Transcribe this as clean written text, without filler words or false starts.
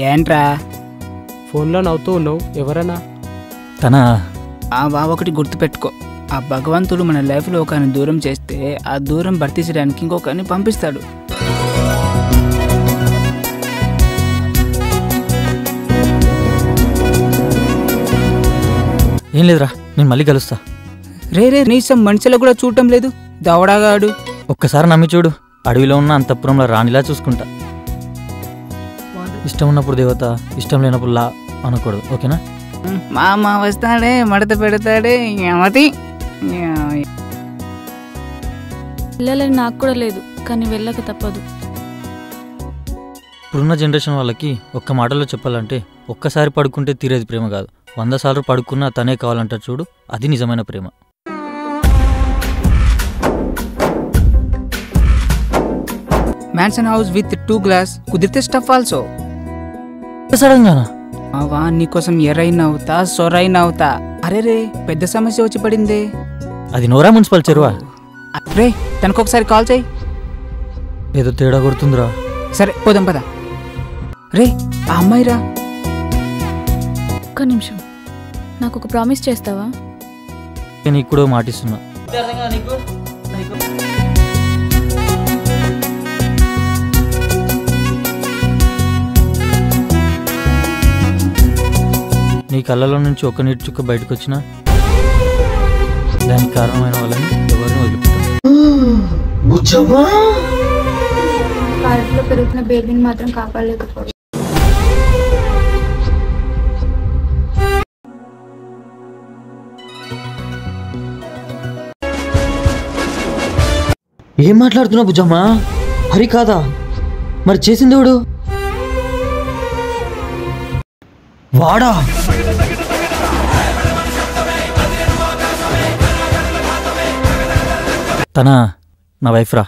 ఏంట్రా ఫోన్లో నవ్వుతూ ఉన్నావు, ఎవరన్నా? తనా? ఒకటి గుర్తుపెట్టుకో, ఆ భగవంతుడు మన లైఫ్లో ఒకరిని దూరం చేస్తే ఆ దూరం భర్తీ చేయడానికి ఇంకొకరిని పంపిస్తాడు. ఏం లేదురా, నేను మళ్ళీ కలుస్తా. రే నీసం మనుషులో కూడా చూడటం లేదు, దవడాగాడు. ఒక్కసారి నమ్మి చూడు, అడవిలో ఉన్న అంతఃపురంలో రాణిలా చూసుకుంటా. ఇష్టం ఉన్నప్పుడు దేవత, ఇష్టం లేనప్పుడు లా అనకూడదు, ఓకేనా? మామ వస్తాడే, మడత పెడతాడే. ఏమతి వెళ్ళాలని నాకు కూడా లేదు, కానీ వెళ్ళక తప్పదు. ఇప్పుడున్న జనరేషన్ వాళ్ళకి ఒక్క మాటలో చెప్పాలంటే, ఒక్కసారి పడుకుంటే తీరేది ప్రేమ కాదు, 100 సార్లు పడుకున్నా తనే కావాలంటారు చూడు, అది నిజమైన ప్రేమ. మ్యాన్షన్ హౌస్ విత్ 2 glass, కుదిరితే స్టఫ్ ఆల్సో. సడన్గానా? అవా నీకోసం ఎర్రైనా అవుతా, సొరైనా అవుతా. అరే రే, పెద్ద సమస్య వచ్చి పడిందే. అది నోరా మున్సిపల్ చెరువా? రే తనకొకసారి కాల్ చేయి. ఏదో తేడా కొడుతుందిరా. సరే పోదాం పద. రే ఆ అమ్మాయిరా. ఒక్క నిమిషం, నాకు ఒక ప్రామిస్ చేస్తావా? నీకు కూడా మాటిస్తున్నా. నీ కళ్ళలో నుంచి ఒక్క నీటి చుక్క బయటకు వచ్చినా దానికి కారణమైన వాళ్ళని ఎవరిని వదిలిపెట్టాను. కడుపులో పెరుగుతున్న బేబీని మాత్రం కాపాడలేకపోవచ్చు. ఏం మాట్లాడుతున్నావు బుజ్జమ్మా? హరి కాదా? మరి చేసింది ఎవడు? వాడా? తనా నా వైఫ్ రా.